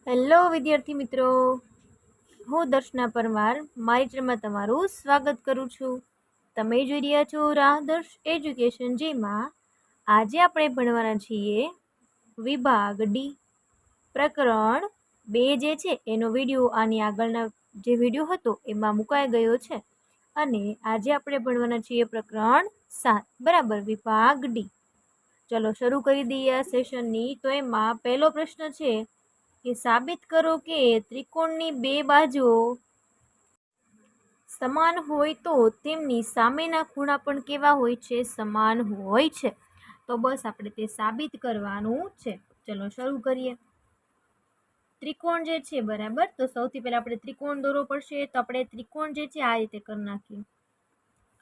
Hello વિદ્યાર્થી મિત્રો, હું દર્શના પરમાર મારી ચેનલમાં તમારું સ્વાગત કરું છું. તમે જોઈ રહ્યા છો રાહદર્શ એજ્યુકેશન, જેમાં આજે આપણે ભણવાના છીએ વિભાગ ડી પ્રકરણ 2 જે છે એનો વિડીયો આની આગળના જે વિડીયો હતો એમાં મુકાઈ ગયો છે. અને આજે આપણે ભણવાના છીએ પ્રકરણ 7 બરાબર, વિભાગ ડી. ચલો શરૂ કરી દઈએ આ સેશનની. તો એમાં પહેલો પ્રશ્ન છે કે સાબિત કરો કે ત્રિકોણની બે બાજુઓ સમાન હોય તો તેમની સામેના ખૂણા પણ કેવા હોય છે? સમાન હોય છે. તો બસ આપણે તે સાબિત કરવાનું છે. ચલો શરૂ કરીએ. ત્રિકોણ જે છે બરાબર, તો સૌથી પહેલા આપણે ત્રિકોણ દોરવો પડશે. તો આપણે ત્રિકોણ જે છે આ રીતે કરી નાખીએ.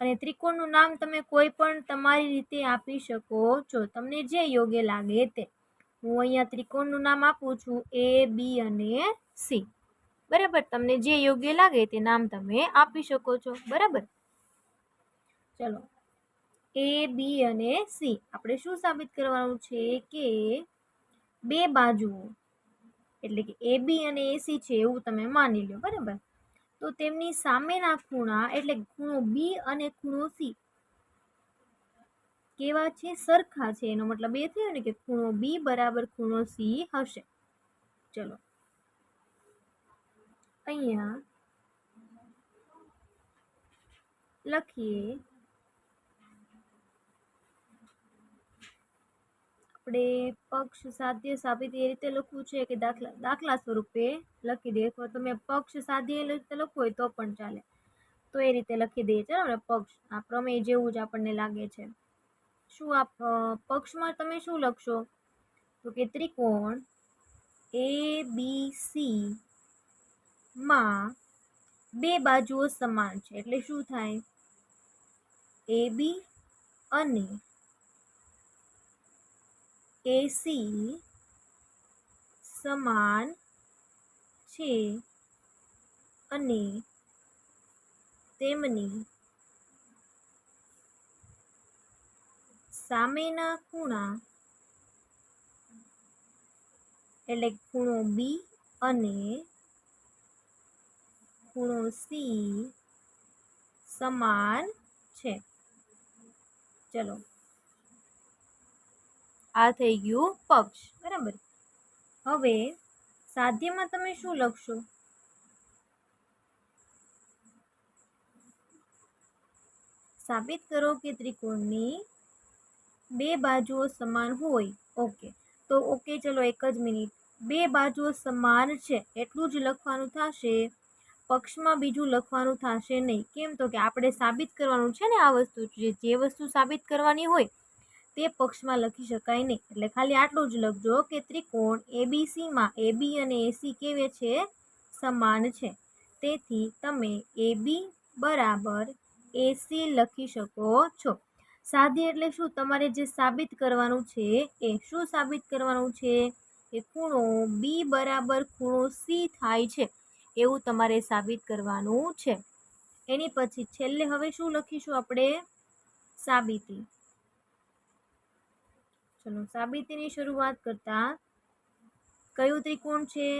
અને ત્રિકોણનું નામ તમે કોઈ પણ તમારી રીતે આપી શકો છો, તમને જે યોગ્ય લાગે તે. હું અહીંયા ત્રિકોણનું નામ આપું છું એ, બી અને સી. બરાબર, તમને જે યોગ્ય લાગે તે નામ તમે આપી શકો છો. બરાબર, ચલો એ, બી અને સી આપણે શું સાબિત કરવાનું છે કે બે બાજુઓ એટલે કે એ, બી અને એસી છે એવું તમે માની લો. બરાબર, તો તેમની સામેના ખૂણા એટલે ખૂણો બી અને ખૂણો સી કેવા છે? સરખા છે. એનો મતલબ એ થયો ને કે ખૂણો બી બરાબર ખૂણો સી હશે. ચલો અહીંયા લખીએ. આપણે પક્ષ સાધ્ય સાબિત એ રીતે લખવું છે કે દાખલા સ્વરૂપે લખી દઈએ, અથવા તમે પક્ષ સાધ્ય એ રીતે લખવું હોય તો પણ ચાલે. તો એ રીતે લખી દઈએ. ચાલો ને, પક્ષ આ પ્રમેય જેવું જ આપણને લાગે છે. શું આ પક્ષમાં તમે શું લખશો? તો કે ત્રિકોણ એ, બી, સી માં બે બાજુઓ સમાન છે. એટલે શું થાય? એ, બી અને એસી સમાન છે અને તેમની સામેના ખૂણા એટલે ખૂણો બી અને ખૂણો સી સમાન છે. ચલો આ થઈ ગયું પક્ષ. બરાબર, હવે સાધ્યમાં તમે શું લખશો? સાબિત કરો કે ત્રિકોણની બે બાજુઓ સમાન હોય. ઓકે, તો ઓકે ચલો એક જ મિનિટ. બે બાજુઓ સમાન છે એટલું જ લખવાનું થશે, પક્ષમાં બીજું લખવાનું થશે નહીં. કેમ? તો કે આપણે સાબિત કરવાનું છે ને આ વસ્તુ. જે વસ્તુ સાબિત કરવાની હોય તે પક્ષમાં લખી શકાય નહીં. એટલે ખાલી આટલું જ લખજો કે ત્રિકોણ એબીસીમાં એ, બી અને એસી કેવે છે? સમાન છે. તેથી તમે એ, બી બરાબર એસી લખી શકો છો. સાધ્ય એટલે શું? તમારે જે સાબિત કરવાનું છે એ શું સાબિત કરવાનું છે? કે ખૂણો બી બરાબર ખૂણો સી થાય છે એવું તમારે સાબિત કરવાનું છે. એની પછી છેલ્લે હવે શું લખીશું આપણે? સાબિતી. ચલો સાબિતીની શરૂઆત કરતા કયું ત્રિકોણ છે?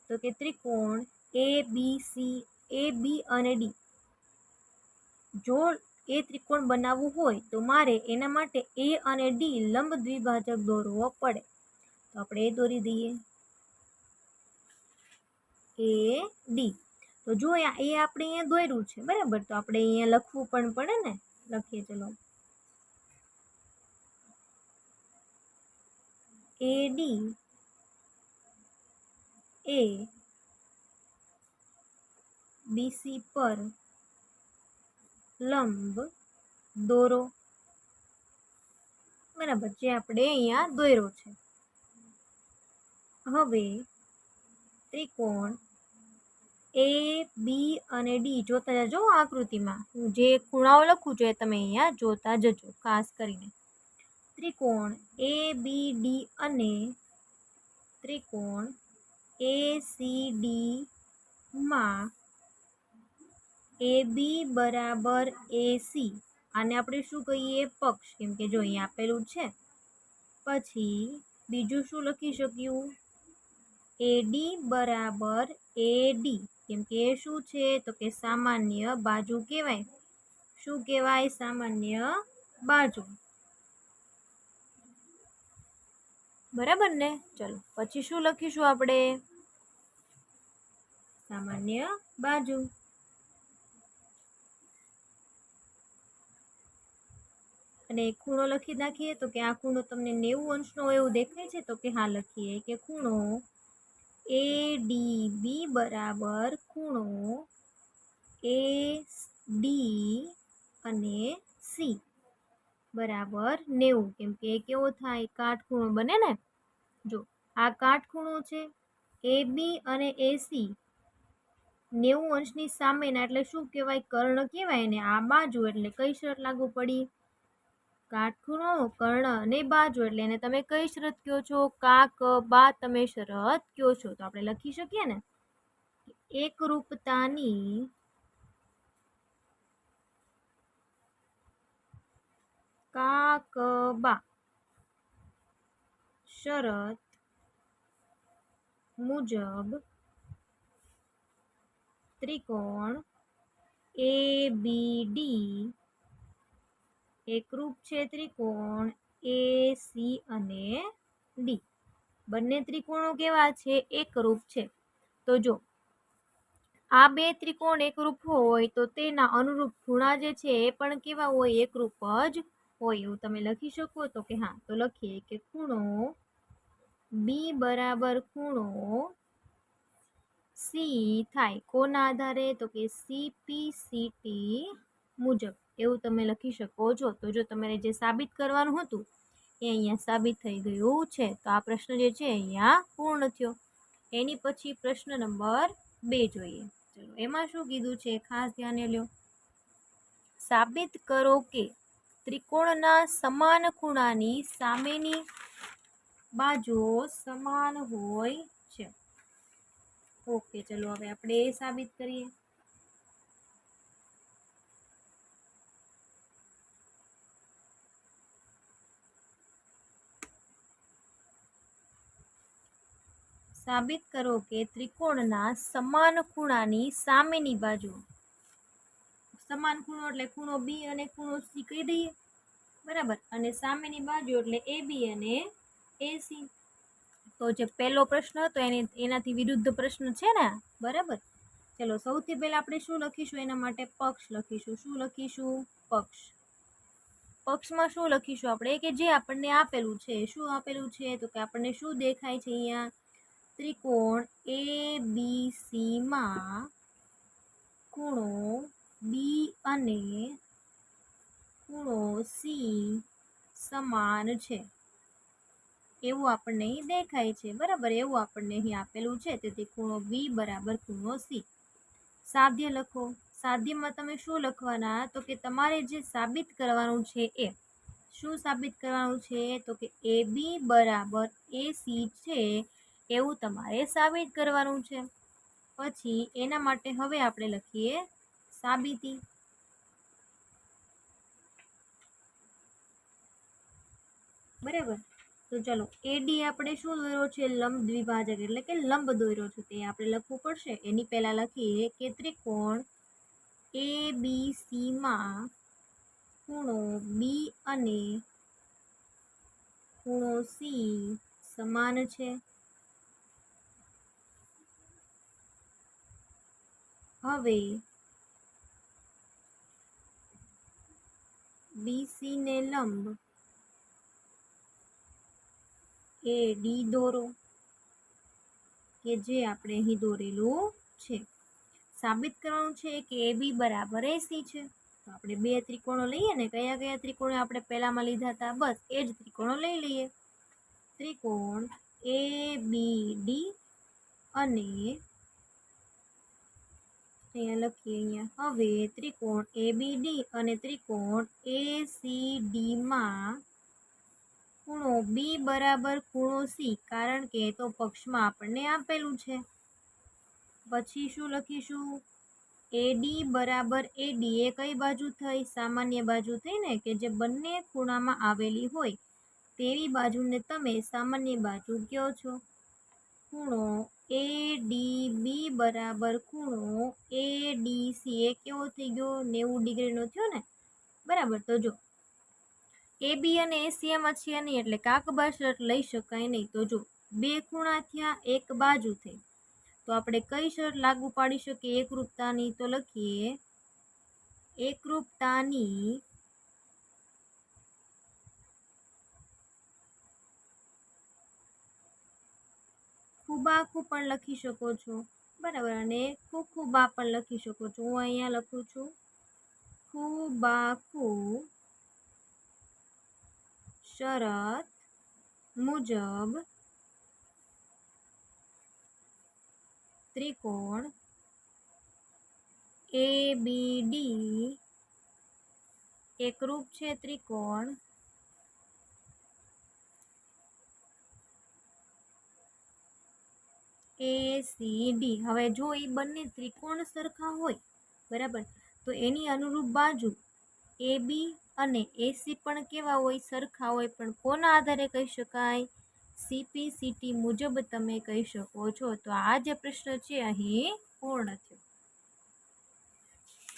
તો કે ત્રિકોણ એ, બી, સી, એ, બી અને ડી. જો એ ત્રિકોણ બનાવવું હોય તો મારે એના માટે એ અને ડી લંબ દ્વિભાજક દોરવો પડે. તો આપણે એ દોરી દઈએ, એ, ડી. તો જો એ આપણે અહીંયા દોર્યું છે બરાબર, તો આપણે અહીંયા લખવું પણ પડે ને. લખીએ ચલો, એ, ડી એ બીસી પર લંબ દોરો. બરાબર, જે આપણે અહીંયા દોર્યો છે. હવે ત્રિકોણ એ, બી અને ડી જોતા જજો. આકૃતિમાં હું જે ખૂણાઓ લખું છું એ તમે અહીંયા જોતા જજો ખાસ કરીને. ત્રિકોણ એ, બી, ડી અને ત્રિકોણ એ, સી, ડી માં એ, બી બરાબર એસી. આને આપણે શું કહીએ? પક્ષ. કેમ કે જો અહીંયા આપેલું છે. પછી બીજું શું લખી શક્યું? એડી બરાબર એડી, કેમ કે એ શું છે તો કે સામાન્ય બાજુ કહેવાય. શું કહેવાય? સામાન્ય બાજુ. બરાબર ને? ચલો પછી શું લખીશું આપણે? સામાન્ય બાજુ. અને ખૂણો લખી નાખીએ તો કે આ ખૂણો તમને 90 અંશનો હોય એવું દેખાય છે, તો કે હા લખીએ કે ખૂણો એડીબી બરાબર ખૂણો એડી અને સી બરાબર 90, કેમ કે એ કેવો થાય? કાટખૂણો બને ને. જો આ કાટખૂણો છે, એબી અને એસી 90 અંશની સામેના, એટલે શું કહેવાય? કર્ણ કહેવાય ને. આ બાજુ એટલે કઈ શરત લાગુ પડી? કાટખૂણો, કર્ણ અને બાજુ, એટલે એને તમે કઈ શરત કહો છો? કા ક બા તમે શરત કહો છો. તો આપણે લખી શકીએ ને, એકરૂપતાની કા ક બા શરત મુજબ ત્રિકોણ એબીડી એકરૂપ છે ત્રિકોણ એસી અને ડી. બંને ત્રિકોણો કેવા છે? એકરૂપ છે. તો જો આ બે ત્રિકોણ એકરૂપ હોય તો તેના અનુરૂપ ખૂણા જે છે એ પણ કેવા હોય? એકરૂપ જ હોય. એવું તમે લખી શકો. તો કે હા, તો લખીએ કે ખૂણો બી બરાબર ખૂણો સી થાય કોના આધારે? તો કે CPCT મુજબ. એવું તમે લખી શકો છો. તો જો તમારે જે સાબિત કરવાનું હતું એ અહીંયા સાબિત થઈ ગયું છે. તો આ પ્રશ્ન જે છે અહીંયા પૂર્ણ થયો. એની પછી પ્રશ્ન નંબર 2 જોઈએ. ચલો એમાં શું કીધું છે ખાસ ધ્યાને લ્યો. સાબિત કરો કે ત્રિકોણના સમાન ખૂણાની સામેની બાજુઓ સમાન હોય છે. ઓકે, ચલો હવે આપણે એ સાબિત કરીએ. સાબિત કરો કે ત્રિકોણના સમાન ખૂણાની સામેની બાજુ, સમાન ખૂણો એટલે ખૂણો બી અને ખૂણો સી કહી દઈએ, બરાબર. અને સામેની બાજુ એટલે એ બી અને એસી. તો જે પહેલો પ્રશ્ન હતો એનાથી વિરુદ્ધ પ્રશ્ન છે ને, બરાબર. ચલો સૌથી પહેલા આપણે શું લખીશું? એના માટે પક્ષ લખીશું. શું લખીશું? પક્ષ. પક્ષમાં શું લખીશું આપણે? કે જે આપણને આપેલું છે. શું આપેલું છે? તો કે આપણને શું દેખાય છે અહીંયા? ત્રિકોણ એબીસી માં ખૂણો બી અને ખૂણો સી સમાન છે એવું આપણને અહીં દેખાય છે, બરાબર. એવું આપણને અહીં આપેલું છે. તેથી ખૂણો બી બરાબર ખૂણો સી. સાધ્ય લખો. સાધ્યમાં તમે શું લખવાના? તો કે તમારે જે સાબિત કરવાનું છે એ શું સાબિત કરવાનું છે? તો કે એ બી બરાબર એ સી છે એવું તમારે સાબિત કરવાનું છે. પછી એના માટે હવે આપણે લખીએ સાબિતી. બરાબર. તો ચલો એડી આપણે શું દોર્યો છે? લંબ દ્વિભાજક એટલે કે લંબ દોર્યો છે. તે આપણે લખવું પડશે. એની પહેલા લખીએ કે ત્રિકોણ એબીસી માં ખૂણો બી અને ખૂણો સી સમાન છે. હવે બીસી ને લંબ એડી દોરો, કે જે આપણે અહીં દોરેલું છે. સાબિત કરવાનું છે કે એ બી બરાબર એસી છે. તો આપણે બે ત્રિકોણો લઈએ ને. કયા કયા ત્રિકોણો આપણે પહેલામાં લીધા હતા? બસ એ જ ત્રિકોણો લઈ લઈએ. ત્રિકોણ એ બી ડી અને અહીંયા લખીએ અહીંયા. હવે ત્રિકોણ એ બી ડી અને ત્રિકોણ એ સી ડી માં ખૂણો બી બરાબર ખૂણો સી, કારણ કે તો પક્ષમાં આપણને આપેલું છે. પછી શું લખીશું? એડી બરાબર એડી એ કઈ બાજુ થઈ? સામાન્ય બાજુ થઈ ને, કે જે બંને ખૂણામાં આવેલી હોય તેવી બાજુને તમે સામાન્ય બાજુ કહો છો. ખૂણો ADB બરાબર ખૂણો ADC એ કેવો થઈ ગયો 90 ડિગ્રીનો થયો ને બરાબર. તો જો AB અને AC એમાં છે નહીં એટલે કાકબા શરત લઈ શકાય નહીં. તો જો બે ખૂણા થયા એક બાજુ થઈ તો આપણે કઈ શરત લાગુ પાડી શકીએ એકરૂપતાની? તો લખીએ એકરૂપતાની ખૂબાખૂ પણ લખી શકો છો બરાબર, અને ખૂબા પણ લખી શકો છો. હું અહીંયા લખું છું ખૂબાખૂ શરત મુજબ ત્રિકોણ ABD એકરૂપ છે ત્રિકોણ ACD. હવે જો એ બંને ત્રિકોણ સરખા હોય બરાબર તો એની અનુરૂપ બાજુ AB અને AC પણ કેવા હોય? સરખા હોય. પણ કોના આધારે કહી શકાય? CP/CT મુજબ તમે કહી શકો છો. તો આ જે પ્રશ્ન છે અહીં પૂર્ણ થયો.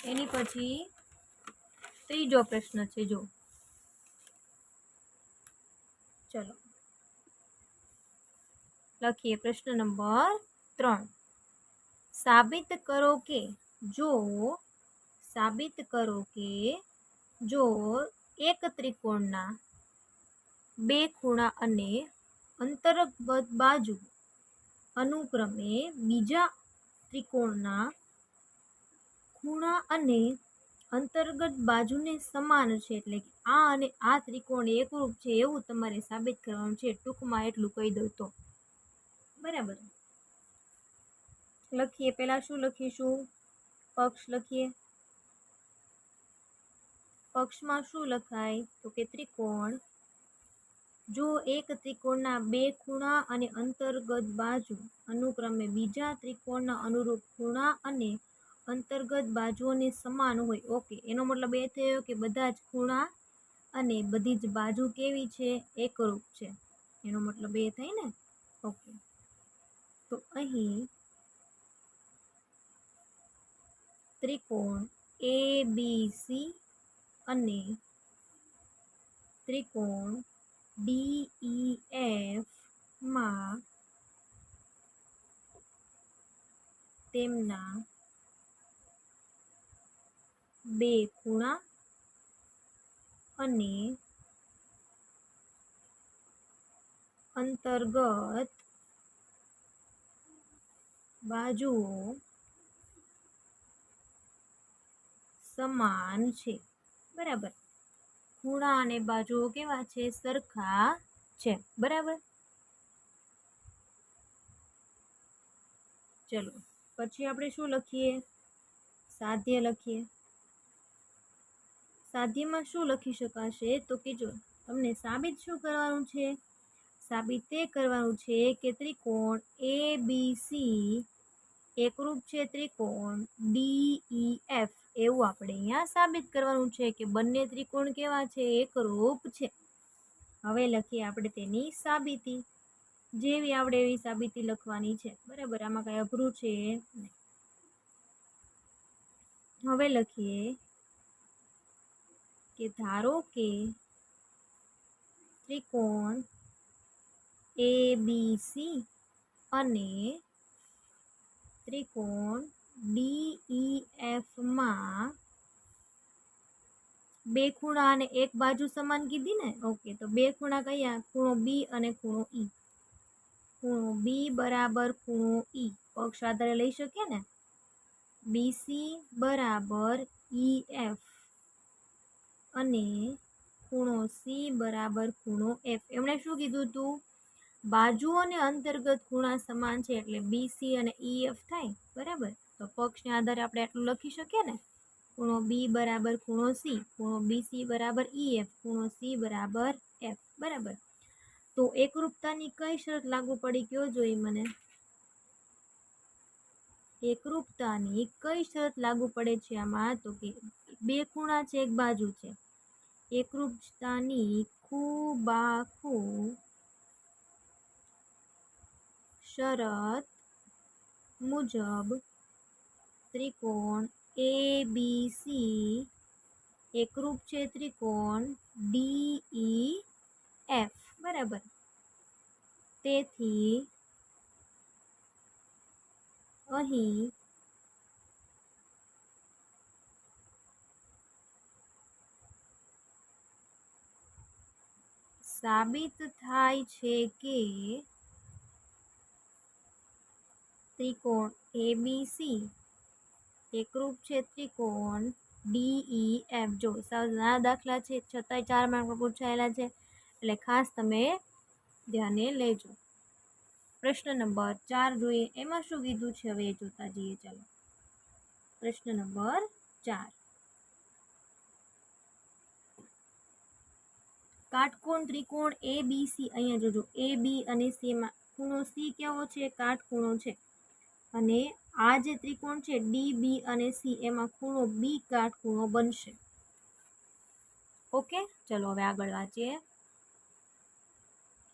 એની પછી ત્રીજો પ્રશ્ન છે. જો ચલો લખીએ પ્રશ્ન નંબર 3. સાબિત કરો કે જો એક ત્રિકોણના બે ખૂણા અને અંતર્ગત બાજુ અનુક્રમે બીજા ત્રિકોણના ખૂણા અને અંતર્ગત બાજુને સમાન છે. એટલે કે આ અને આ ત્રિકોણ એકરૂપ છે એવું તમારે સાબિત કરવાનું છે. ટૂંકમાં એટલું કહી દઉં તો બરાબર. લખીએ. પહેલા શું લખીશું? પક્ષ લખીએ. પક્ષમાં શું લખાય? તો કે ત્રિકોણ જો એક ત્રિકોણના બે ખૂણા અને અંતર્ગત બાજુ અનુક્રમે બીજા ત્રિકોણના અનુરૂપ ખૂણા અને અંતર્ગત બાજુઓને સમાન હોય. ઓકે, એનો મતલબ એ થયો કે બધા જ ખૂણા અને બધી જ બાજુ કેવી છે? એકરૂપ છે. એનો મતલબ એ થાય ને. ઓકે, તો અહીં ત્રિકોણ ABC અને ત્રિકોણ DEF માં તેમના બે ખૂણા અને અંતર્ગત બાજુઓ સમાન છે બરાબર. ખૂણા અને બાજુઓ કેવા છે? સરખા છે બરાબર. ચલો પછી આપણે શું લખીએ? સાધ્ય લખીએ. સાધ્યમાં શું લખી શકાશે? તો કે જો તમને સાબિત શું કરવાનું છે? સાબિત તે કરવાનું છે કે ત્રિકોણ ABC એકરૂપ છે ત્રિકોણ DEF. એવું આપણે અહીંયા સાબિત કરવાનું છે કે બંને ત્રિકોણ કેવા છે? એકરૂપ છે. હવે લખીએ આપણે તેની સાબિતી. જેવી આવડે એવી સાબિતી લખવાની છે બરાબર. આમાં કઈ અઘરું છે નહીં. હવે લખીએ કે ધારો કે ત્રિકોણ ABC અને ત્રિકોણ DEF માં બે ખૂણા અને એક બાજુ સમાન કીધી ને. ઓકે, તો બે ખૂણા કયા? ખૂણો B અને ખૂણો E. ખૂણો B બરાબર ખૂણો E પક્ષ આધારે લઈ શકીએ ને. BC બરાબર EF અને ખૂણો C બરાબર ખૂણો F. એમણે શું કીધું હતું? બાજુ અને અંતર્ગત ખૂણા સમાન છે એટલે BC અને EF થાય બરાબર. તો પક્ષને આધારે આપણે આટલું લખી શકીએ ને. ખૂણો B બરાબર ખૂણો C, ખૂણો BC બરાબર EF, ખૂણો C બરાબર F બરાબર. તો એકરૂપતાની કઈ શરત લાગુ પડી? કયો જોઈ મને. એકરૂપતાની કઈ શરત લાગુ પડે છે આમાં? તો કે બે ખૂણા છે એક બાજુ છે. એકરૂપતાની ખૂબાખૂ શરત મુજબ ત્રિકોણ એ બી સી એકરૂપ છે ત્રિકોણ ડી ઈ એફ, બરાબર. તેથી અહીં સાબિત થાય છે કે ત્રિકોણ એબીસી એકરૂપ છે ત્રિકોણ ડીઈ એફ. જો સાવ નાના દાખલા છે છતાંય 4 માર્કમાં પૂછાયેલા છે, એટલે ખાસ તમે ધ્યાને લેજો. પ્રશ્ન નંબર 4 જોઈએ, એમાં શું કીધું છે હવે જોતા જઈએ. ચાલો, પ્રશ્ન નંબર 4. કાટકોણ ત્રિકોણ એ બી સી, અહીંયા જોજો એ બી અને સી માં ખૂણો સી કેવો છે? કાટખૂણો છે. અને આ જે ત્રિકોણ છે ડી બી અને સી એમાં ખૂણો બી કાટખૂણો બનશે. ઓકે, ચલો હવે આગળ વાંચીએ.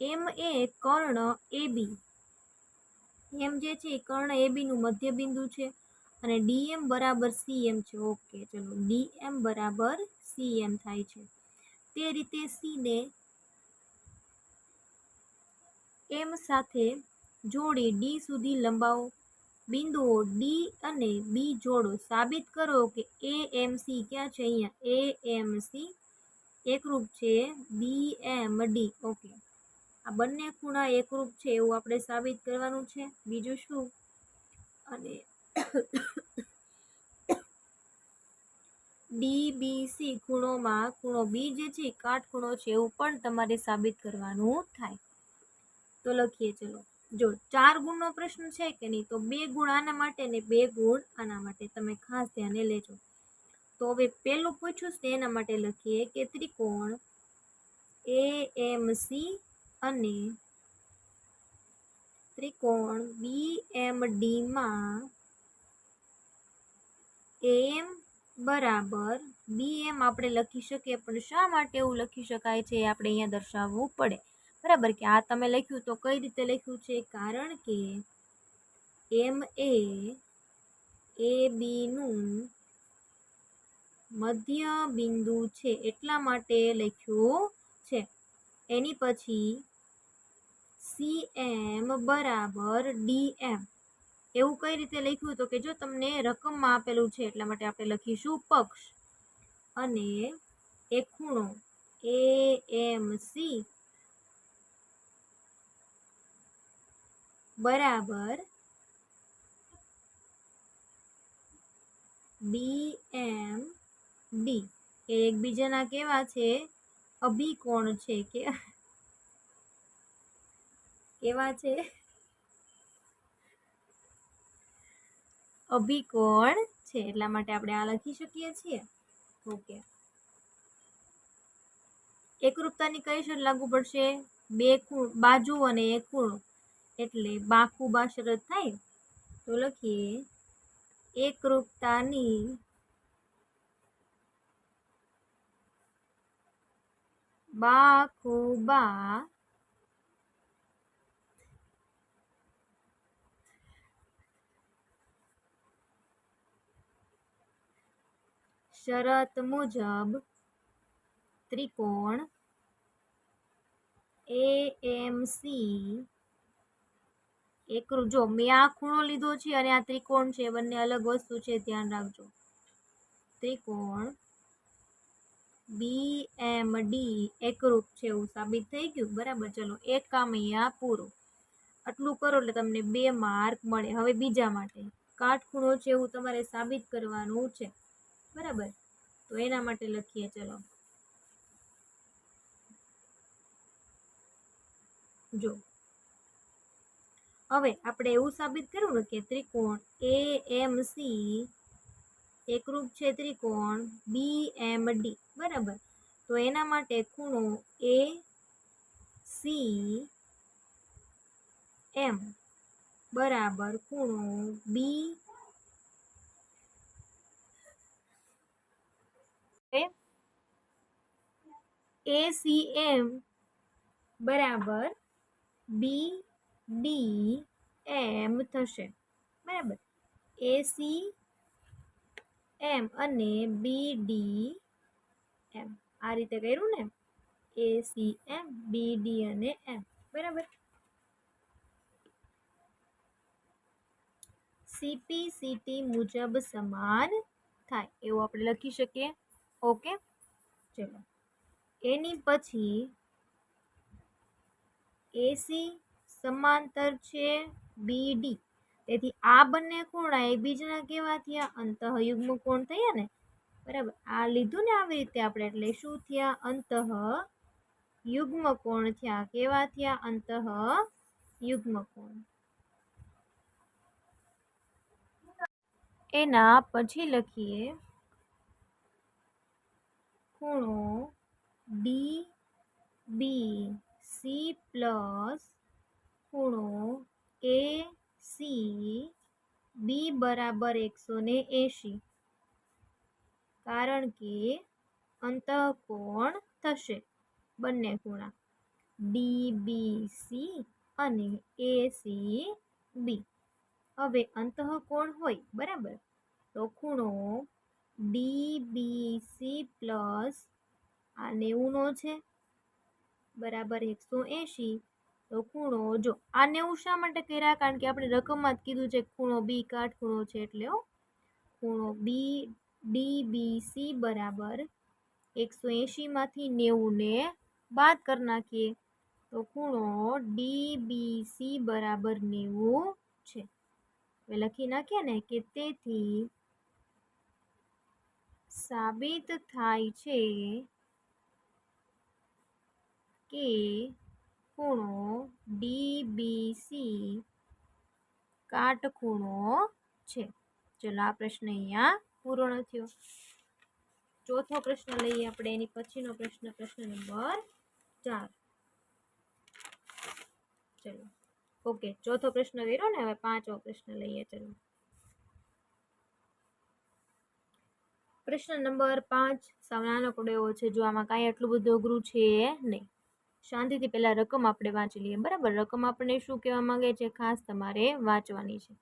એમ એ કર્ણ એ બી, એમ જે છે એ કર્ણ એ બી નું મધ્ય બિંદુ છે અને ડીએમ બરાબર સીએમ છે. ઓકે, ચલો ડીએમ બરાબર સીએમ થાય છે. તે રીતે સી ને એમ સાથે જોડી ડી સુધી લંબાવો. બિંદુઓ ડી અને બી જોડો. સાબિત કરો કે એ એમ સી ક્યાં છે? અહીંયા એ એમ સી એકરૂપ છે બી એમ ડી. ઓકે, આ બંને ખૂણા એકરૂપ છે એવું આપણે સાબિત કરવાનું છે. બીજું શું? અને ડી બી સી ખૂણોમાં ખૂણો બી જે છે કાટખૂણો છે એવું પણ તમારે સાબિત કરવાનું થાય. તો લખીએ, ચલો. જો 4 ગુણનો પ્રશ્ન છે કે નહીં, તો 2 ગુણ આના માટે ને 2 ગુણ આના માટે, તમે ખાસ ધ્યાને લેજો. તો હવે પેલું પૂછ્યું છે એના માટે લખીએ કે ત્રિકોણ એ એમ સી અને ત્રિકોણ બી એમ ડી માં એમ બરાબર બી એમ આપણે લખી શકીએ, પણ શા માટે એવું લખી શકાય છે આપણે અહીંયા દર્શાવવું પડે. બરાબર, કે આ તમે લખ્યું તો કઈ રીતે લખ્યું છે? કારણ કે એમ એ બી નું મધ્ય બિંદુ છે એટલા માટે લખ્યું છે. એની પછી સી એમ બરાબર ડી એમ, એવું કઈ રીતે લખ્યું? તો કે જો તમને રકમમાં આપેલું છે એટલા માટે આપણે લખીશું પક્ષ, અને એક ખૂણો એ એમ સી બરાબર બી એમ ડી એ એકબીજાના કેવા છે? અભિકોણ છે. કે કેવા છે? અભિકોણ છે, એટલા માટે આપણે આ લખી શકીએ છીએ. ઓકે, એકરૂપતાની કઈ શરત લાગુ પડશે? 2 બાજુ અને 1 ખૂણો, એટલે બાખુબા શરત થાય. તો લખીએ એકરૂપતાની બાખુબા શરત મુજબ ત્રિકોણ એ એમ સી એકરૂપ. જો મેં આ ખૂણો લીધો છે અને આ ત્રિકોણ છે, બંને અલગ વસ્તુ છે, ધ્યાન રાખજો. ત્રિકોણ બી એમ ડી એકરૂપ છે એવું સાબિત થઈ ગયું. બરાબર, ચલો એક કામ અહીંયા પૂરું. આટલું કરો એટલે તમને 2 માર્ક મળે. હવે બીજા માટે કાટખૂણો છે એવું તમારે સાબિત કરવાનું છે. બરાબર, તો એના માટે લખીએ. ચલો, જો હવે આપણે એવું સાબિત કર્યું કે ત્રિકોણ એ એમ સી એકરૂપ છે ત્રિકોણ બી એમ ડી. બરાબર, તો એના માટે ખૂણો એ સી એમ બરાબર ખૂણો બી એ સી એમ બરાબર બી ડી એમ થશે, બરાબર. એસી એમ અને બીડી એમ, આ રીતે કર્યું ને, એસી એમ બીડી અને એમ, બરાબર. સીપી મુજબ સમાન થાય એવું આપણે લખી શકીએ. ઓકે, ચલો. એની પછી એસી સમાંતર છે બીડી, તેથી આ બંને ખૂણા એકબીજાના કેવા થયા? અંતઃયુગ્મ કોણ થયા ને, બરાબર. આ લીધું ને આવી રીતે આપણે, એટલે શું થયા? અંતઃયુગ્મ કોણ થયા. કેવા થયા? અંતઃયુગ્મ કોણ. એના પછી લખીએ ખૂણો ડી બી સી પ્લસ ખૂણો એ સી બી બરાબર 180, કારણ કે અંતઃકોણ થશે બંને ખૂણા ડી બી સી અને એ સી બી. હવે અંતઃકોણ હોય, બરાબર, તો ખૂણો ડી બી સી પ્લસ આ 90નો છે બરાબર 180, તો ખૂણો, જો આ 90 શા માટે કર્યા? કારણ કે આપણે રકમમાં જ કીધું છે ખૂણો બી કાટખૂણો છે, એટલે ખૂણો બી ડી બી સી બરાબર 180 માંથી 90 ને બાદ કરી નાખીએ, તો ખૂણો ડી બી સી બરાબર 90 છે. હવે લખી નાખીએ ને કે તેથી સાબિત થાય છે કે ખૂણો ડી બી સી કાટખૂણો છે. ચલો, આ પ્રશ્ન અહીંયા પૂર્ણ થયો. ચોથો પ્રશ્ન લઈએ આપણે, એની પછીનો પ્રશ્ન, પ્રશ્ન નંબર 4. ચલો, ઓકે, ચોથો પ્રશ્ન કર્યો ને, હવે પાંચમો પ્રશ્ન લઈએ. ચલો, પ્રશ્ન નંબર 5 સાવ નાનકડો એવો છે. જો આમાં કાંઈ એટલું બધું અઘરું છે નહીં. શાંતિથી પહેલા રકમ આપણે વાંચી લઈએ, બરાબર. રકમ આપણને શું કહેવા માંગે છે, ખાસ તમારે વાંચવાની છે.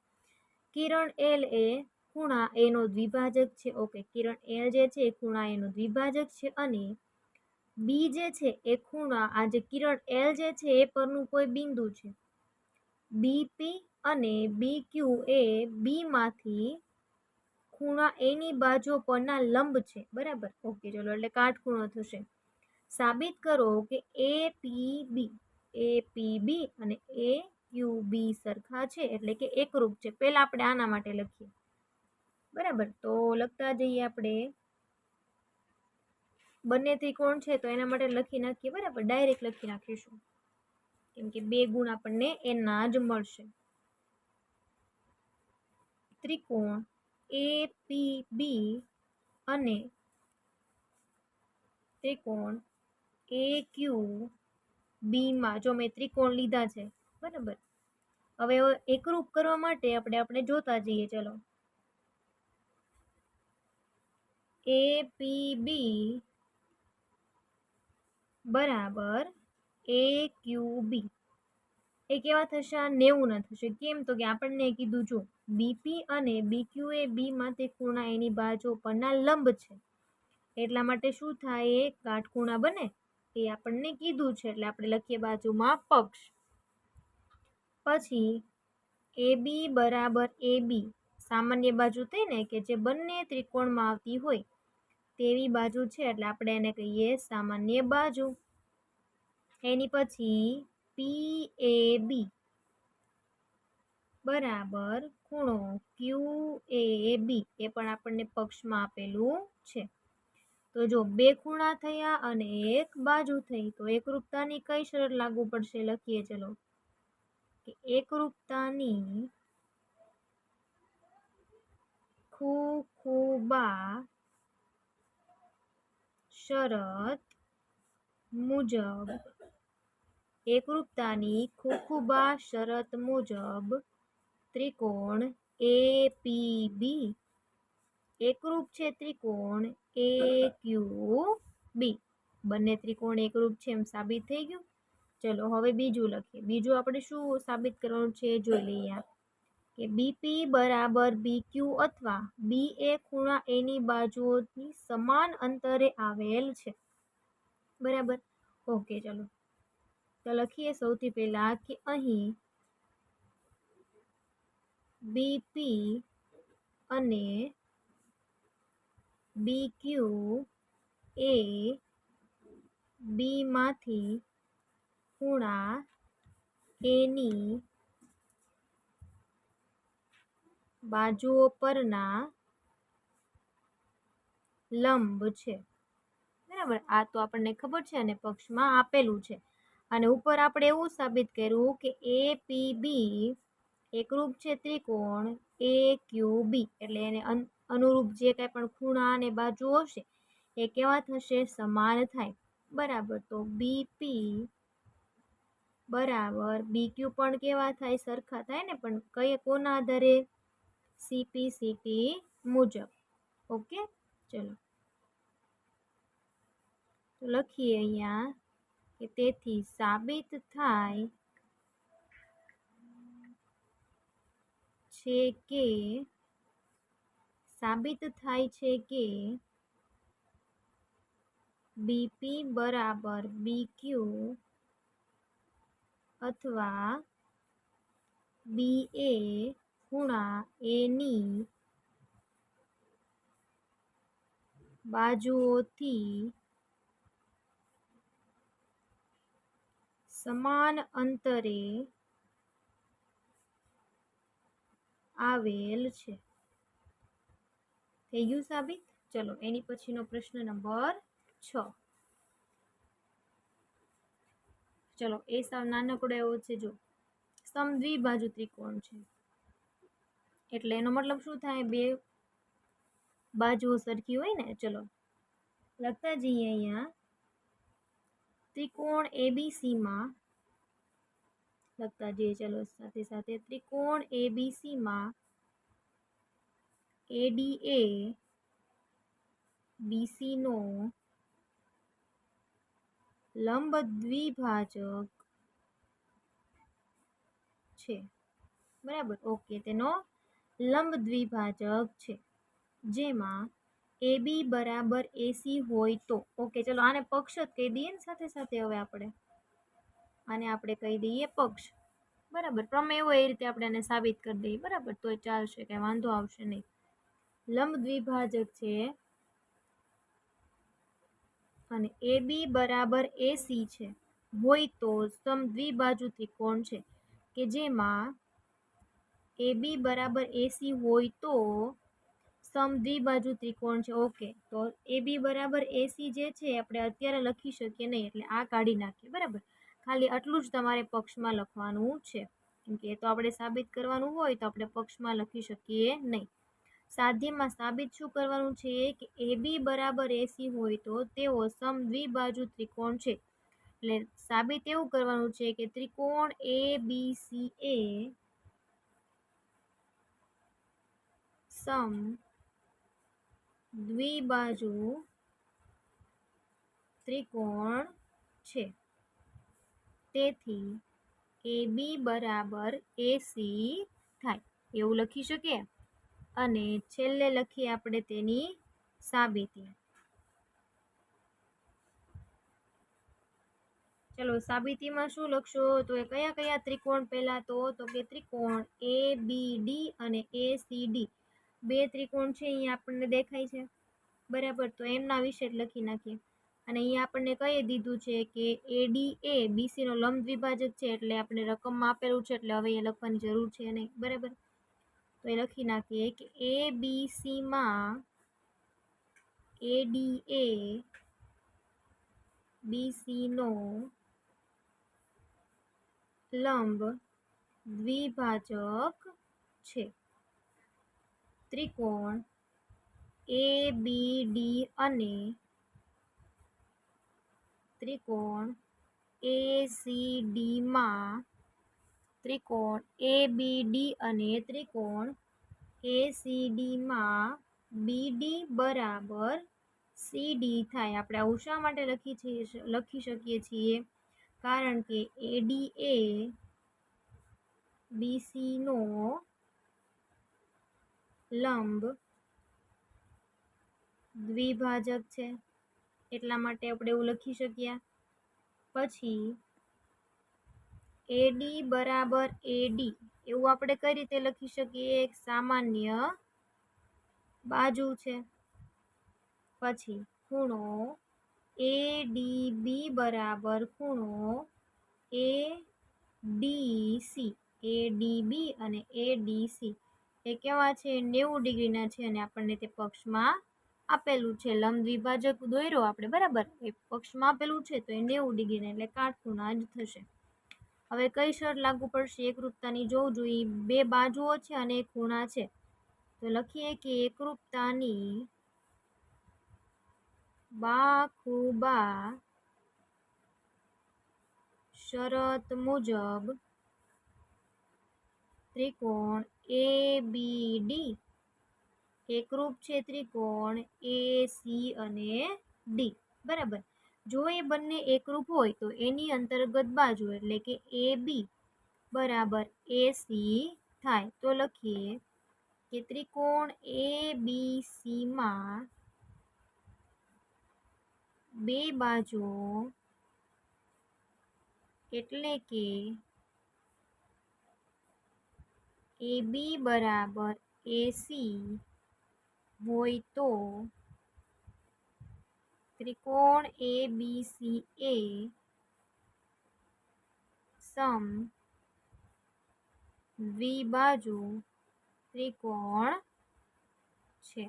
કિરણ એલ એ ખૂણા એ નો દ્વિભાજક છે. ઓકે, કિરણ એલ જે છે એ ખૂણા એ નો દ્વિભાજક છે, અને બી જે છે એ ખૂણા, આ જે કિરણ એલ જે છે એ પરનું કોઈ બિંદુ છે. બીપી અને બી ક્યુ એ બી માંથી ખૂણા એની બાજુ પરના લંબ છે, બરાબર. ઓકે, ચલો, એટલે કાટખૂણો થશે. સાબિત કરો કે એ પી બી અને એ ક્યુ બી સરખા છે, એટલે કે એકરૂપ છે. પહેલા આપણે આના માટે લખીએ, બરાબર. તો લખતા જઈએ આપણે, બંને ત્રિકોણ છે તો એના માટે લખી નાખીએ, બરાબર. ડાયરેક્ટ લખી નાખીશું, કેમ કે 2 ગુણ આપણને એના જ મળશે. ત્રિકોણ એ પી બી અને ત્રિકોણ એ ક્યુ બી માં, જો મેં ત્રિકોણ લીધા છે, બરાબર. હવે એકરૂપ કરવા માટે આપણે જોતા જઈએ. ચલો, એ પી બી બરાબર એ ક્યુ બી એ કેવા થશે? 90 ના થશે. કેમ? તો કે આપણને કીધું, જો બીપી અને બીક્યુ એ બી માંથી ખૂણા એની બાજુ પરના લંબ છે, એટલા માટે શું થાય? કાટખૂણા બને, એ આપણને કીધું છે, એટલે આપણે લખીએ બાજુમાં પક્ષ. પછી એ બી બરાબર એ બી સામાન્ય બાજુ થઈ ને, કે જે બંને ત્રિકોણમાં આવતી હોય તેવી બાજુ છે, એટલે આપણે એને કહીએ સામાન્ય બાજુ. એની પછી પી એ બી બરાબર ખૂણો ક્યુ એ બી, એ પણ આપણને પક્ષમાં આપેલું છે. તો જો 2 ખૂણા થયા અને એક બાજુ થઈ, તો એકરૂપતાની કઈ શરત લાગુ પડશે? લખીએ. ચલો, કે એકરૂપતાની ખૂબા શરત મુજબ, એકરૂપતાની ખૂબા શરત મુજબ ત્રિકોણ એ પી બી એકરૂપ છે ત્રિકોણ એ ક્યુ બી. બંને ત્રિકોણ એકરૂપ છે એમ સાબિત થઈ ગયું. ચલો હવે બીજું લખીએ. બીજું આપણે શું સાબિત કરવાનું છે જોઈ લઈએ કે બીપી બરાબર બીક્યુ અથવા બી એ ખૂણા એની બાજુઓની સમાન અંતરે આવેલ છે. બરાબર. ઓકે, ચલો તો લખીએ સૌથી પહેલા કે અહીં બીપી અને બીક્યુ એ બી માંથી ખૂણા એની બાજુઓ પરના લંબ છે. બરાબર. આ તો આપણને ખબર છે અને પક્ષમાં આપેલું છે. અને ઉપર આપણે એવું સાબિત કર્યું કે એ પી બી એકરૂપ છે ત્રિકોણ એ ક્યુ બી, એટલે એને અનુરૂપ જે કાંઈ પણ ખૂણા અને બાજુઓ હશે એ કેવા થશે? સમાન થાય. બરાબર. તો બીપી બરાબર બીક્યુ પણ કેવા થાય? સરખા થાય ને, પણ કઈ કોના આધારે? સીપી મુજબ. ઓકે, ચલો તો લખીએ અહીંયા કે તેથી સાબિત થાય છે કે બીપી બરાબર બીક્યુ અથવા બી એ ખૂણા એની બાજુઓથી સમાન અંતરે આવેલ છે. થઈ ગયું સાબિત. ચલો એની પછીનો પ્રશ્ન નંબર 6. ચલો એ સાવ નાનકડો એવો છે. જો સમદ્વિબાજુ ત્રિકોણ છે એટલે એનો મતલબ શું થાય? બે બાજુઓ સરખી હોય ને. ચલો લખતા જઈએ અહીંયા ત્રિકોણ એબીસી માં લખતા જઈએ. ચલો સાથે સાથે ત્રિકોણ એબીસી માં એડી એ બીસી નો લંબ દ્વિભાજક છે. બરાબર. ઓકે, તેનો લંબ દ્વિભાજક છે જેમાં એ બી બરાબર એસી હોય તો. ઓકે, ચલો આને પક્ષ જ કહી દઈએ ને સાથે સાથે. હવે આને આપણે કહી દઈએ પક્ષ. બરાબર. પ્રમેય હોય એ રીતે આપણે આને સાબિત કરી દઈએ. બરાબર, તોય ચાલશે, કઈ વાંધો આવશે નહીં. લંબ દ્વિભાજક છે અને એ બી બરાબર એસી છે હોય તો સમદ્વિબાજુ ત્રિકોણ છે કે જેમાં એ બી બરાબર એસી હોય તો સમદ્વિબાજુ ત્રિકોણ છે. ઓકે, તો એ બી બરાબર એસી જે છે આપણે અત્યારે લખી શકીએ નહીં, એટલે આ કાઢી નાખીએ. બરાબર. ખાલી આટલું જ તમારે પક્ષમાં લખવાનું છે, કેમ કે એ તો આપણે સાબિત કરવાનું હોય તો આપણે પક્ષમાં લખી શકીએ નહીં. સાધ્યમાં સાબિત શું કરવાનું છે કે એ બી બરાબર એસી હોય તો તેઓ સમદ્વિબાજુ ત્રિકોણ છે. એટલે સાબિત એવું કરવાનું છે કે ત્રિકોણ એ બી સી એ સમ દ્વિબાજુ ત્રિકોણ છે. તેથી એ બી બરાબર એસી થાય એવું લખી શકીએ. અને છેલ્લે લખીએ આપણે તેની સાબિતી. ચલો સાબિતીમાં શું લખશો? તો એ કયા કયા ત્રિકોણ? પહેલા તો કે ત્રિકોણ એ બી ડી અને એ સી ડી, બે ત્રિકોણ છે અહીંયા આપણને દેખાય છે. બરાબર. તો એમના વિશે જ લખી નાખીએ. અને અહીંયા આપણને કહી દીધું છે કે એડી એ બીસી નો લંબ દ્વિભાજક છે, એટલે આપણે રકમમાં આપેલું છે, એટલે હવે એ લખવાની જરૂર છે નહીં. બરાબર. તો એ લખી નાખીએ કે એ બી સી માં એડી એ બીસી નો લંબ દ્વિભાજક છે. ત્રિકોણ એ બી ડી અને ત્રિકોણ એ સી ડી માં ત્રિકોણ એ બી ડી અને ત્રિકોણ એ સી ડી માં બી ડી બરાબર સી ડી થાય. આપણે આવું શા માટે લખી શકીએ છીએ? કારણ કે એડી એ બીસી નો લંબ દ્વિભાજક છે, એટલા માટે આપણે એવું લખી શકીએ. પછી એડી બરાબર એડી એવું આપણે કઈ રીતે લખી શકીએ? એક સામાન્ય બાજુ છે. પછી ખૂણો એડીબી બરાબર ખૂણો એડીસી. એડીબી અને એડીસી એ કેવા છે? 90 ડિગ્રીના છે અને આપણને તે પક્ષમાં આપેલું છે. લંબ દ્વિભાજક દોર્યો આપણે, બરાબર, એ પક્ષમાં આપેલું છે તો એ 90 ડિગ્રીના એટલે કાટખૂણા જ થશે. હવે કઈ શરત લાગુ પડશે? એકરૂપતાની જોવું જોઈએ. બે બાજુઓ છે અને એક ખૂણા છે, તો લખીએ કે એકરૂપતાની બાખુબા શરત મુજબ ત્રિકોણ એબીડી એકરૂપ છે ત્રિકોણ એસી અને ડી. બરાબર. જો એ બંને એકરૂપ હોય તો એની અંતર્ગત બાજુ એટલે કે એબી બરાબર એસી થાય. તો લખીએ કે ત્રિકોણ એબીસી માં બે બાજુઓ એટલે કે એબી બરાબર એસી હોય તો ત્રિકોણ એબીસી એ સમ દ્વિબાજુ ત્રિકોણ છે.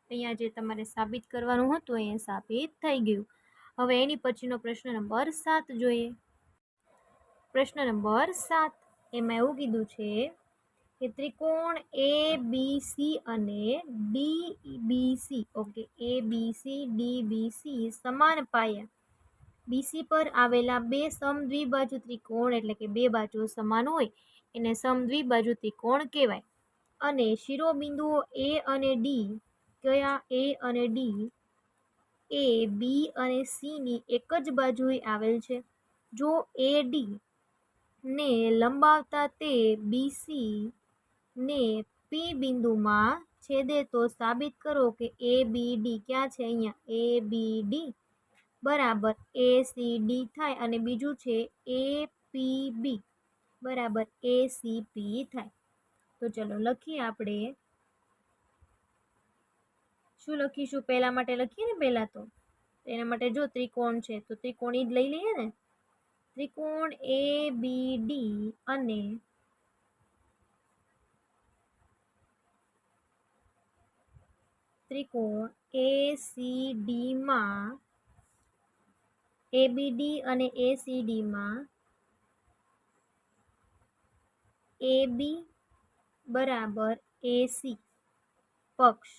અહીંયા જે તમારે સાબિત કરવાનું હતું અહીંયા સાબિત થઈ ગયું. હવે એની પછીનો પ્રશ્ન નંબર 7 જોઈએ. પ્રશ્ન નંબર 7 એમાં એવું કીધું છે કે ત્રિકોણ એબીસી અને ડીબીસી, ઓકે, એબીસી ડીબીસી સમાન પાયા બીસી પર આવેલા બે સમદ્વિબાજુ ત્રિકોણ એટલે કે બે બાજુઓ સમાન હોય એને સમદ્વિબાજુ ત્રિકોણ કહેવાય. અને શિરોબિંદુઓ એ અને ડી કયા? એ અને ડી એ બી અને સી ની એક જ બાજુએ આવેલ છે. જો એડી ને લંબાવતા તે બીસી ને પી બિંદુમાં છેદે તો સાબિત કરો કે એ બી ડી ક્યાં છે? અહીંયા એ બી ડી બરાબર એસીડી થાય. અને બીજું છે એપીબી બરાબર એસીપી થાય. તો ચલો લખીએ. આપણે શું લખીશું? પહેલા માટે લખીએ ને. પહેલા તો એના માટે જો ત્રિકોણ છે તો ત્રિકોણ જ લઈ લઈએ ને. ત્રિકોણ એ બી ડી અને ત્રિકોણ એસીડી માં એબીડી અને એસીડી માં એબી બરાબર એસી પક્ષ.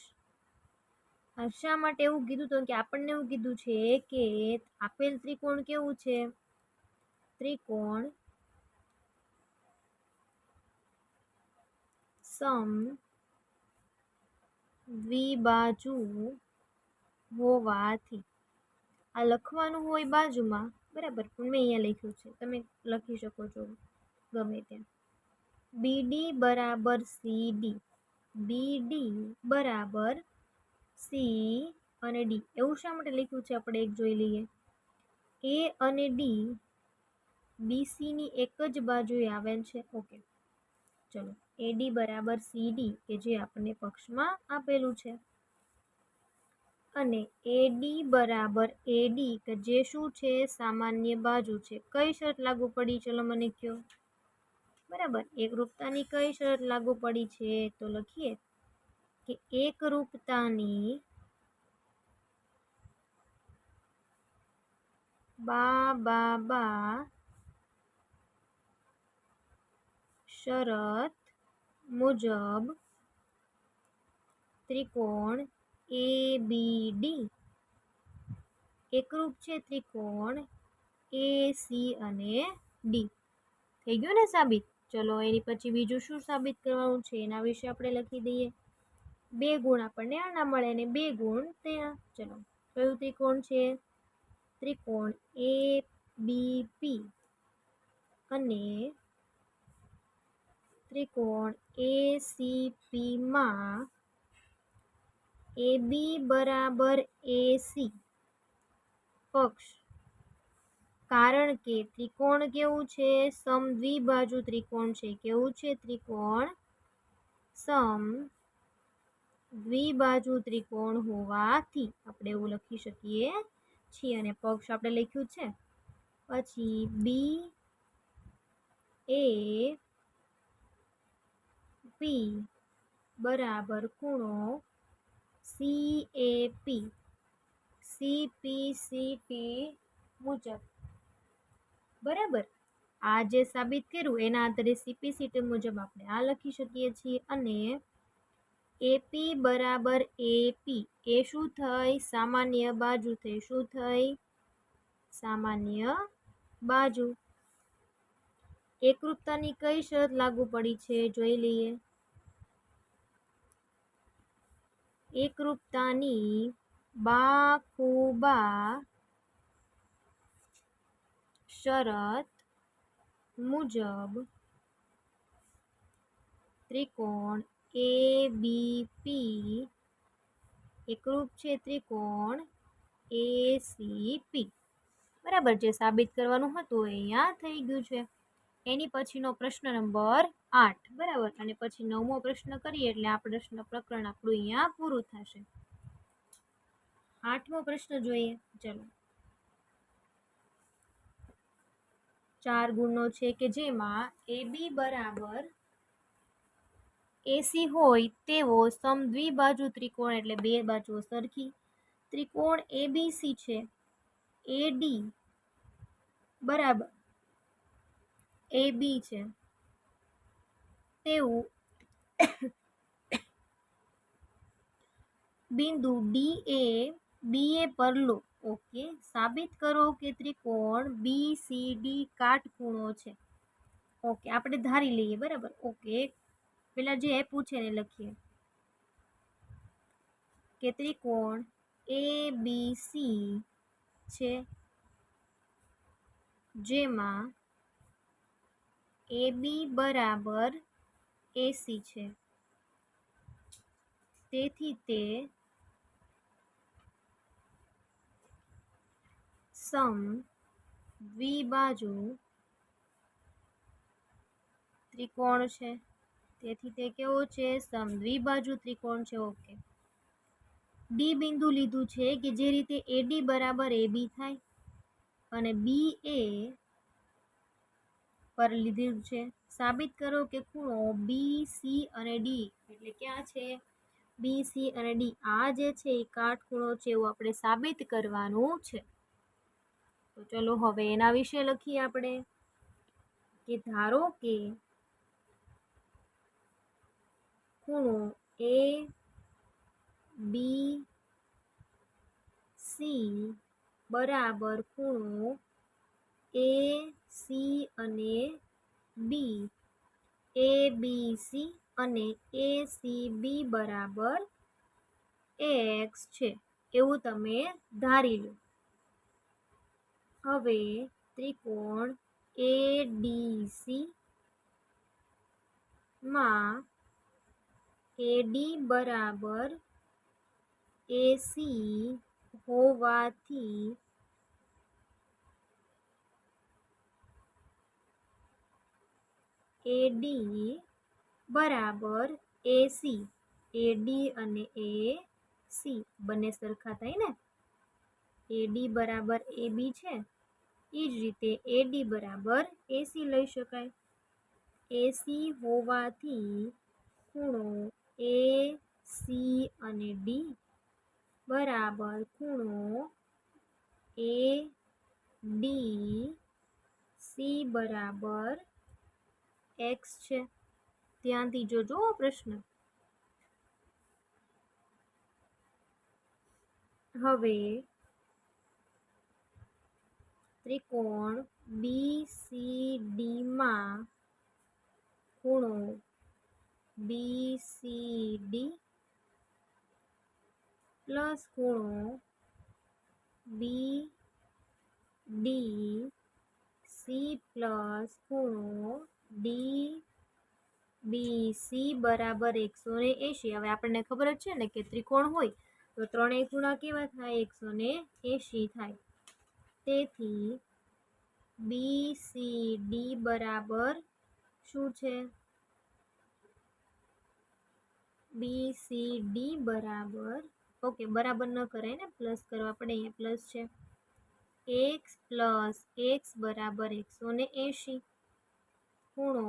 શા માટે એવું કીધું? તો કે આપણને એવું કીધું છે કે આપેલ ત્રિકોણ કેવું છે? ત્રિકોણ સમ દ્વિબાજુ હોવાથી આ લખવાનું હોય બાજુમાં, બરાબર, પણ મેં અહીંયા લખ્યું છે, તમે લખી શકો છો ગમે ત્યાં. બીડી બરાબર સીડી, બીડી બરાબર સી અને ડી એવું શા માટે લખ્યું છે? આપણે એક જોઈ લઈએ. એ અને ડી બીસી ની એક જ બાજુએ આવેલ છે. ઓકે, ચલો એડી બરાબર સીડી કે જે આપણને પક્ષમાં આપેલું છે અને એડી બરાબર એડી કે જે શું છે? સામાન્ય બાજુ છે. કઈ શરત લાગુ પડી? ચલો મને કહો. બરાબર, એકરૂપતાની કઈ શરત લાગુ પડી છે? તો લખીએ કે એકરૂપતાની બા શરત મુજબ ત્રિકોણ એબીડી એકરૂપ છે ત્રિકોણ એસી અને ડી. થઈ ગયું ને સાબિત? ચલો એની પછી બીજું શું સાબિત કરવાનું છે એના વિશે આપણે લખી દઈએ. બે ગુણ આપણને આના મળે ને બે ગુણ ત્યાં. ચલો કયું ત્રિકોણ છે? ત્રિકોણ એ બીપી અને ત્રિકોણ એસીપી માં AB બરાબર AC પક્ષ, કારણ કે ત્રિકોણ કેવું છે? સમદ્વિબાજુ ત્રિકોણ છે. કેવું છે? ત્રિકોણ સમદ્વિબાજુ ત્રિકોણ હોવાથી આપણે એવું લખી શકીએ છીએ. અને પક્ષ આપણે લખ્યું છે. પછી બી એ પી બરાબર ખૂણો CAP CPCT મુજબ. બરાબર, આ જે સાબિત કર્યું એના આધારે CPCT મુજબ આપણે આ લખી શકીએ છીએ. અને AP બરાબર AP, એ શું થઈ? સામાન્ય બાજુ થઈ. શું થઈ? સામાન્ય બાજુ. એકરૂપતાની કઈ શરત લાગુ પડી છે? જોઈ લઈએ. એકરૂપતાની બાખુબા શરત મુજબ ત્રિકોણ ABP એકરૂપ છે ત્રિકોણ ACP. બરાબર, જે સાબિત કરવાનું હતું એ અહીંયા થઈ ગયું છે. એની પછીનો પ્રશ્ન નંબર 8. બરાબર, અને પછી 9મો પ્રશ્ન કરીએ એટલે આ પ્રશ્ન પ્રકરણ આપણું અહીંયા પૂરું થશે. 8મો પ્રશ્ન જોઈએ. ચલો, 4 ગુણનો છે કે જેમાં AB બરાબર AC હોય તેવો સમદ્વિબાજુ ત્રિકોણ, એટલે બે બાજુઓ સરખી, ત્રિકોણ ABC છે. AD બરાબર AB છે તેવું બિંદુ DA પર લો. ઓકે, સાબિત કરો કે ત્રિકોણ BCD કાટખૂણો છે. ઓકે, આપણે ધારી લઈએ. બરાબર, ઓકે, પેલા જે પૂછે ને લખીએ કે ત્રિકોણ ABC છે જેમાં AB બરાબર AC છે. તેથી તે સમદ્વિબાજુ ત્રિકોણ છે. તેથી તે કેવો છે? સમદ્વિબાજુ ત્રિકોણ છે. ઓકે, ડી બિંદુ લીધું છે કે જે રીતે AD બરાબર AB થાય અને BA પર લીધેલું છે. સાબિત કરો કે ખૂણો BC અને D, એટલે ક્યાં છે? BC અને D આ જે છે એ કાટખૂણો છે એવું આપણે સાબિત કરવાનું છે. તો ચલો હવે એના વિશે લખીએ આપણે કે ધારો કે ખૂણો ABC બરાબર ખૂણો AC અને B, ABC અને ACB બરાબર X છે એવું તમે ધારી લો. હવે ત્રિકોણ ADC માં AD બરાબર AC હોવાથી AD બરાબર AC, AD અને AC બંને સરખા થાય ને. AD બરાબર AB છે, એ જ રીતે AD બરાબર AC લઈ શકાય. AC હોવાથી ખૂણો AC અને D બરાબર ખૂણો ADC બરાબર X છે. ધ્યાનથી જોજો પ્રશ્ન. હવે ત્રિકોણ BCD માં ખૂણો BCD પ્લસ ખૂણો BD સી પ્લસ ખૂણો DBC બરાબર 180. હવે આપણને ખબર જ છે ને કે ત્રિકોણ હોય તો ત્રણેય ખૂણા કેવા થાય? 180 થાય. તેથી BCD બરાબર શું છે? BCD બરાબર, ઓકે બરાબર ન કરાય ને, પ્લસ કરવા પડે, અહીંયા પ્લસ છે. x પ્લસ x બરાબર 180. ખૂણો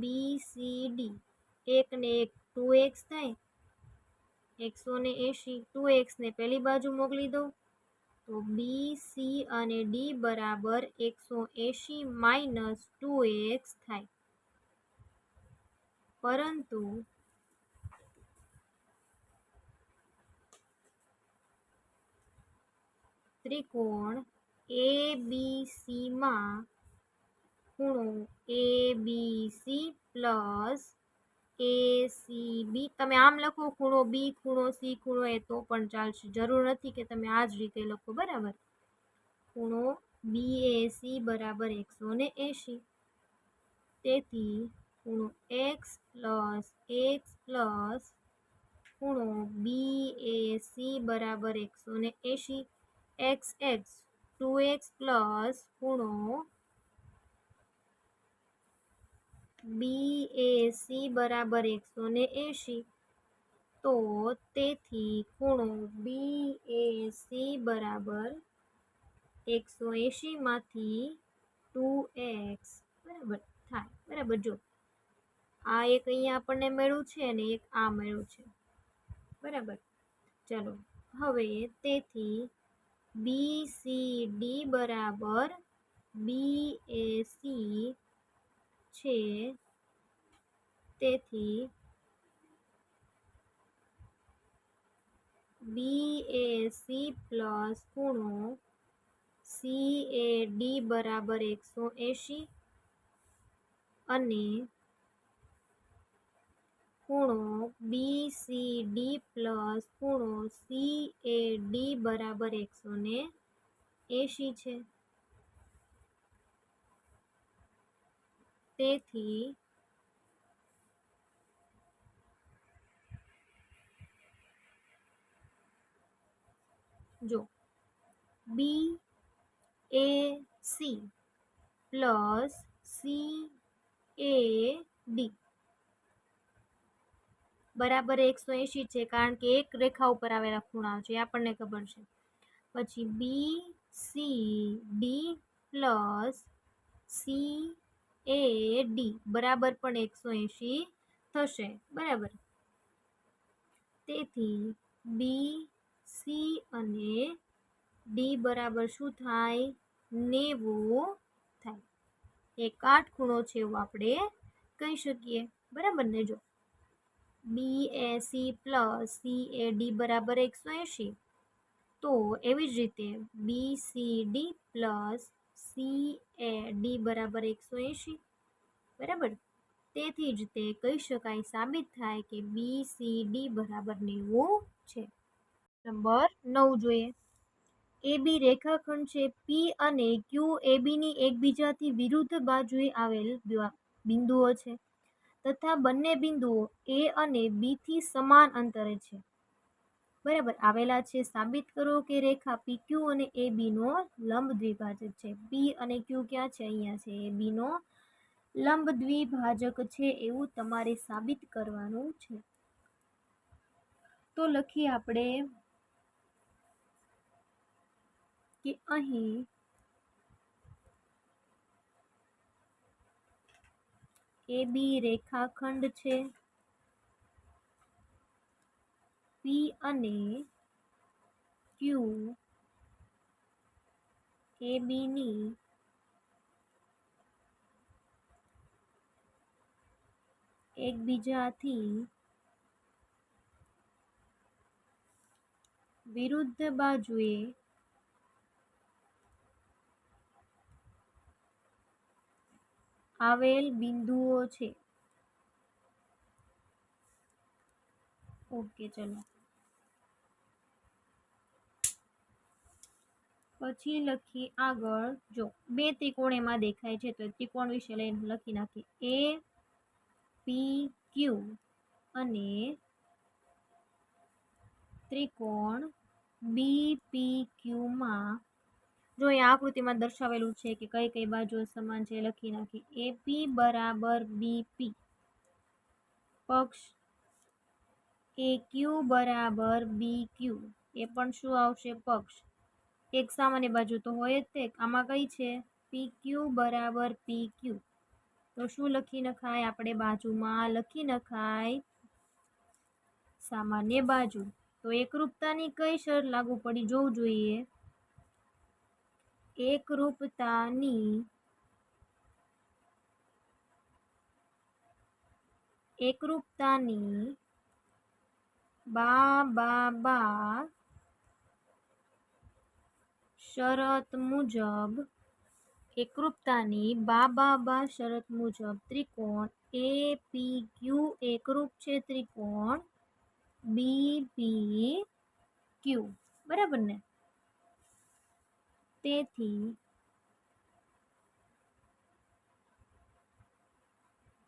BCD 1 ને 1 2x થાય, 180. 2x ને પેલી બાજુ મોકલી દો તો BC અને D બરાબર 180 માઇનસ 2x થાય. પરંતુ ત્રિકોણ ABC માં ખૂણો ABC પ્લસ ACB, તમે આમ લખો ખૂણો B, ખૂણો C, ખૂણો A તો પણ ચાલશે, જરૂર નથી કે તમે આ જ રીતે લખો, બરાબર. ખૂણો BAC બરાબર 180. તેથી ખૂણો x પ્લસ ખૂણો BAC બરાબર 180. x 2x પ્લસ ખૂણો BAC બરાબર 180. તો તેથી ખૂણો BAC બરાબર 180 માંથી 2x બરાબર થાય. બરાબર, જો આ એક અહીંયા આપણને મળ્યું છે અને એક આ મળ્યું છે, બરાબર. ચલો હવે તેથી BCD બરાબર BAC છે. તેથી BAC પ્લસ ખૂણો CAD બરાબર 180 અને ખૂણો BCD પ્લસ ખૂણો CAD બરાબર 180 છે. તેથી જો BAC પ્લસ CAD બરાબર 180 છે, કારણ કે એક રેખા ઉપર આવેલા ખૂણા છે, આપણને ખબર છે. પછી BCD પ્લસ CAD બરાબર પણ 180 થશે, બરાબર. તેથી BC અને D બરાબર શું થાય? 90 થાય. એક કાટખૂણો છે એવું આપણે કહી શકીએ, બરાબર ને. જો BAC પ્લસ CAD બરાબર 180, તો એવી જ રીતે BCD પ્લસ CAD બરાબર 180, બરાબર. તેથી જ તે કહી શકાય, સાબિત થાય કે BCD બરાબર 90 છે. નંબર 9 જોઈએ. AB રેખાખંડ છે. P અને Q ABની એકબીજાથી વિરુદ્ધ બાજુએ આવેલ બિંદુઓ છે તથા બંને બિંદુઓ A અને B થી સમાન અંતરે છે, બરાબર, આવેલા છે. સાબિત કરો કે રેખા PQ અને AB નો લંબ દ્વિભાજક છે. P અને Q ક્યાં છે? અહીંયા છે. AB નો લંબ દ્વિભાજક છે એવું તમારે સાબિત કરવાનું છે. તો લખીએ આપણે કે અહીં AB રેખાખંડ છે. P અને Q AB ની એકબીજાથી વિરુદ્ધ બાજુએ આવેલ બિંદુઓ છે. ઓકે, ચલો પછી લખી આગળ, જો બે ત્રિકોણ એમાં દેખાય છે તો ત્રિકોણ વિશે લઈને લખી નાખીએ એ પી ક્યુ અને ત્રિકોણ બી પી ક્યુમાં, જો એ આકૃતિમાં દર્શાવેલું છે કે કઈ કઈ બાજુઓ સમાન છે, લખી નાખી એપી બરાબર બીપી, પક્ષ એ ક્યુ બરાબર બી ક્યુ, એ પણ શું આવશે પક્ષ, એક સામાન્ય બાજુ તો હોય જ તે, આમાં કઈ છે પી ક્યુ બરાબર પી ક્યુ, તો શું લખી નખાય આપણે બાજુમાં લખી નખાય સામાન્ય બાજુ. તો એકરૂપતાની કઈ શરત લાગુ પડી જોવું જોઈએ, એકરૂપતાની બા શરત મુજબ, એકરૂપતાની બા શરત મુજબ ત્રિકોણ એ પી ક્યુ એકરૂપ છે ત્રિકોણ બી પી ક્યુ, બરાબર ને. તેથી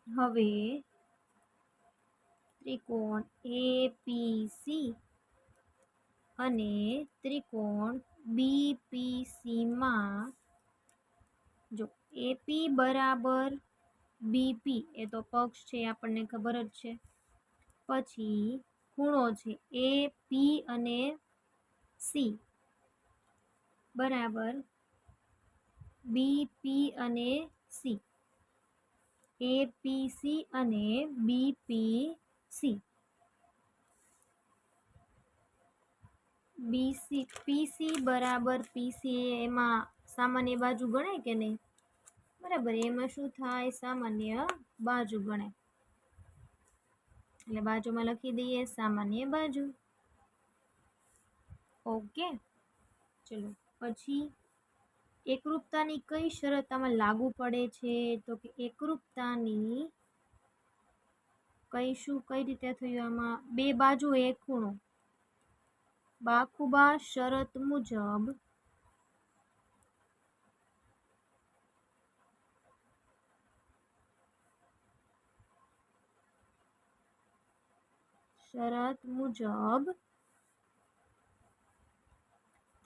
હવે ત્રિકોણ એપીસી અને ત્રિકોણ બીપીસીમાં, જો એપી બરાબર બીપી એ તો પક્ષ છે આપણને ખબર જ છે, પછી ખૂણો છે એ પી અને સી બરાબર બીપી અને સી, એપીસી અને બીપીસી, પીસી બરાબર પીસી એમાં સામાન્ય બાજુ ગણાય કે નહીં, બરાબર, એમાં શું થાય સામાન્ય બાજુ ગણાય, એટલે બાજુમાં લખી દઈએ સામાન્ય બાજુ. ઓકે, ચલો પછી એકરૂપતાની કઈ શરત આમાં લાગુ પડે છે, તો કે એકરૂપતાની કઈ રીતે થયું આમાં, બે બાજુ એક ખૂણો, બાખુબા શરત મુજબ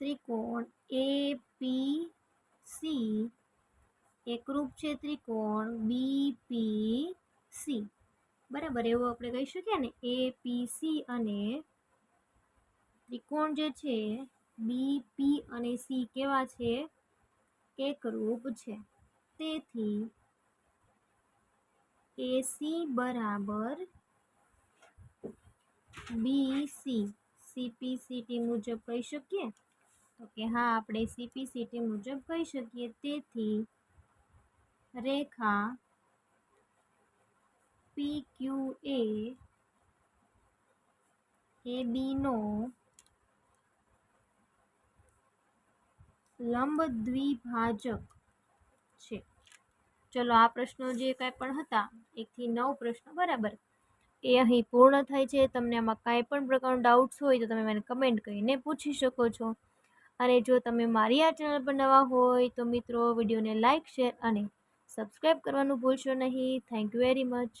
ત્રિકોણ એ પી સી એકરૂપ છે ત્રિકોણ બી પી સી, બરાબર, એવું આપણે કહી શકીએ ને એ પી સી અને ત્રિકોણ જે છે બી પી અને સી કેવા છે એકરૂપ છે, તેથી એસી બરાબર બીસી, સીપીસીટી મુજબ કહી શકીએ, તો કે હા આપણે સીપીસીટી મુજબ કહી શકીએ, તેથી રેખા પી ક્યુ એ બી નો લંબ દ્વિભાજક છે. ચલો આ પ્રશ્નો જે કાંઈ પણ હતા 1 થી 9 પ્રશ્નો, બરાબર, એ અહીં પૂર્ણ થાય છે. તમને આમાં કાંઈ પણ પ્રકારનો ડાઉટ્સ હોય તો તમે મને કમેન્ટ કરીને પૂછી શકો છો. અને જો તમે મારી આ ચેનલ પર નવા હોય તો મિત્રો વિડીયોને લાઇક, શેર અને સબસ્ક્રાઈબ કરવાનું ભૂલશો નહીં. Thank you very much.